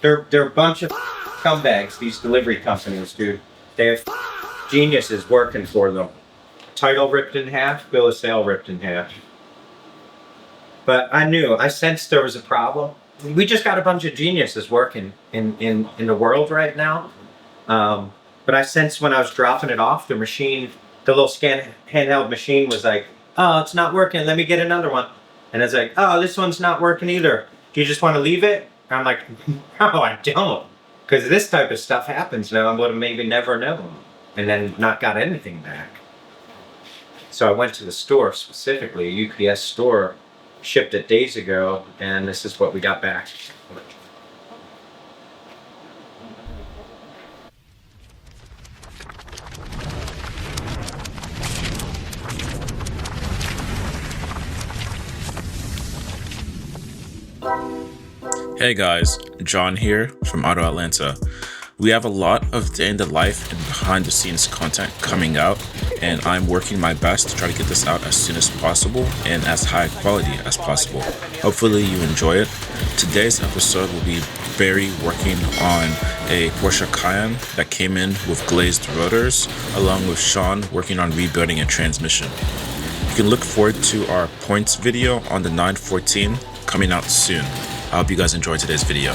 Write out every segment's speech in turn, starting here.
They're a bunch of scumbags, these delivery companies, dude. They have geniuses working for them. Title ripped in half, bill of sale ripped in half. But I sensed there was a problem. We just got a bunch of geniuses working in the world right now. But I sensed when I was dropping it off, the little handheld machine was like, oh, it's not working, let me get another one. And it's like, oh, this one's not working either. Do you just want to leave it? And I'm like, no, I don't. Because this type of stuff happens now. I would have maybe never known and then not got anything back. So I went to the store specifically, a UPS store, shipped it days ago, and this is what we got back. Hey guys, John here from AutoAtlanta. We have a lot of day in the life and behind the scenes content coming out, and I'm working my best to try to get this out as soon as possible and as high quality as possible. Hopefully you enjoy it. Today's episode will be Barry working on a Porsche Cayenne that came in with glazed rotors, along with Sean working on rebuilding a transmission. You can look forward to our points video on the 914 coming out soon. I hope you guys enjoyed today's video.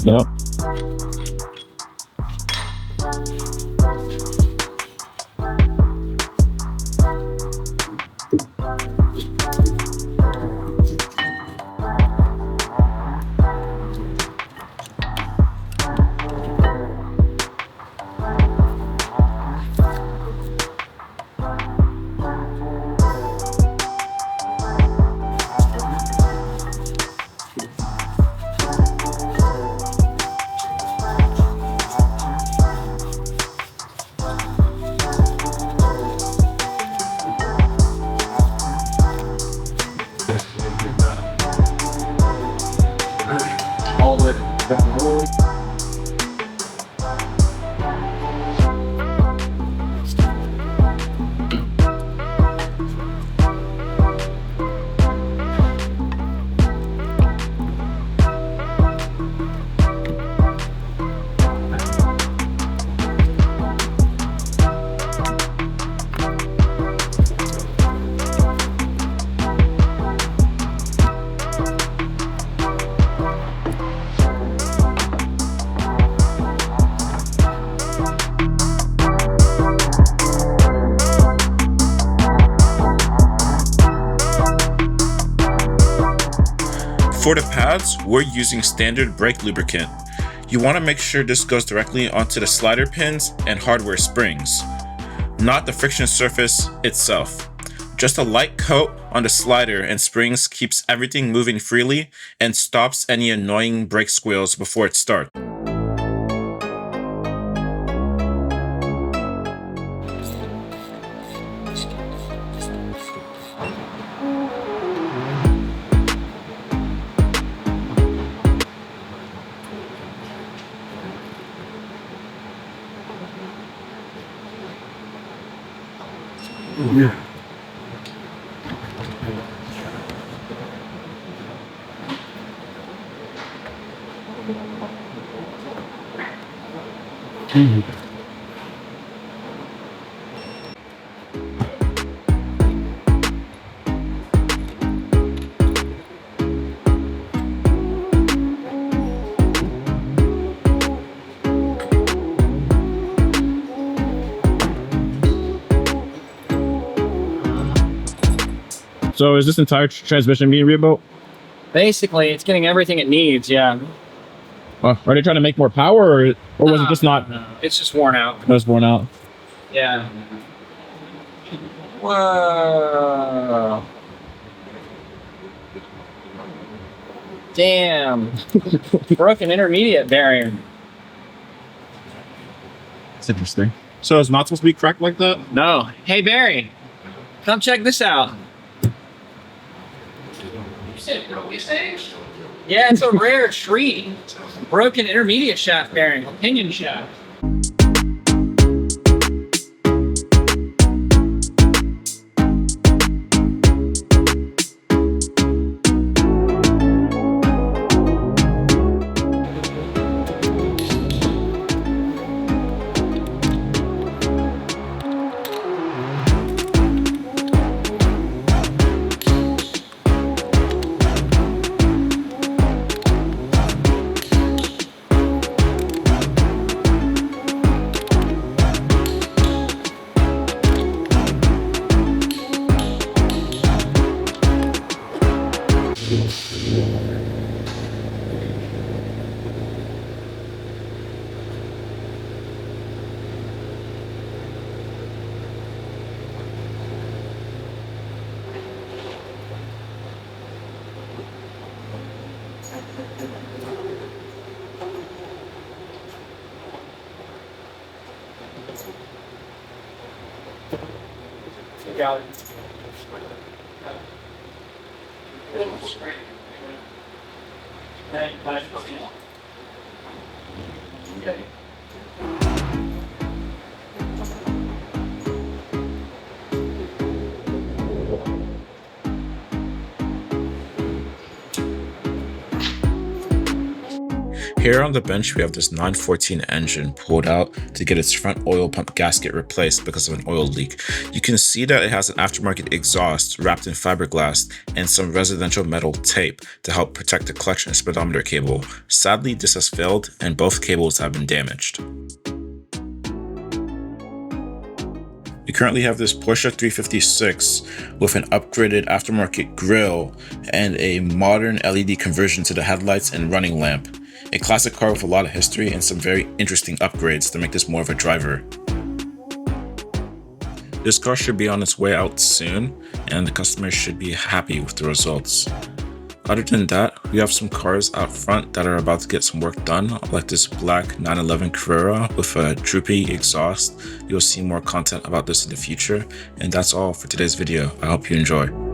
Yep. For the pads, we're using standard brake lubricant. You want to make sure this goes directly onto the slider pins and hardware springs, not the friction surface itself. Just a light coat on the slider and springs keeps everything moving freely and stops any annoying brake squeals before it starts. Yeah. So is this entire transmission being rebuilt? Basically, it's getting everything it needs. Yeah. Are they trying to make more power, or was it just not? No, it's just worn out. It was worn out. Yeah. Whoa. Damn. Broken intermediate bearing. It's interesting. So it's not supposed to be cracked like that? No. Hey, Barry, come check this out. Yeah, it's a rare treat. Broken intermediate shaft bearing, pinion shaft. Got it. Okay. Here on the bench, we have this 914 engine pulled out to get its front oil pump gasket replaced because of an oil leak. You can see that it has an aftermarket exhaust wrapped in fiberglass and some residential metal tape to help protect the clutch and speedometer cable. Sadly, this has failed and both cables have been damaged. We currently have this Porsche 356 with an upgraded aftermarket grille and a modern LED conversion to the headlights and running lamp. A classic car with a lot of history and some very interesting upgrades to make this more of a driver. This car should be on its way out soon, and the customer should be happy with the results. Other than that, we have some cars out front that are about to get some work done, like this black 911 Carrera with a droopy exhaust. You'll see more content about this in the future, and that's all for today's video. I hope you enjoy.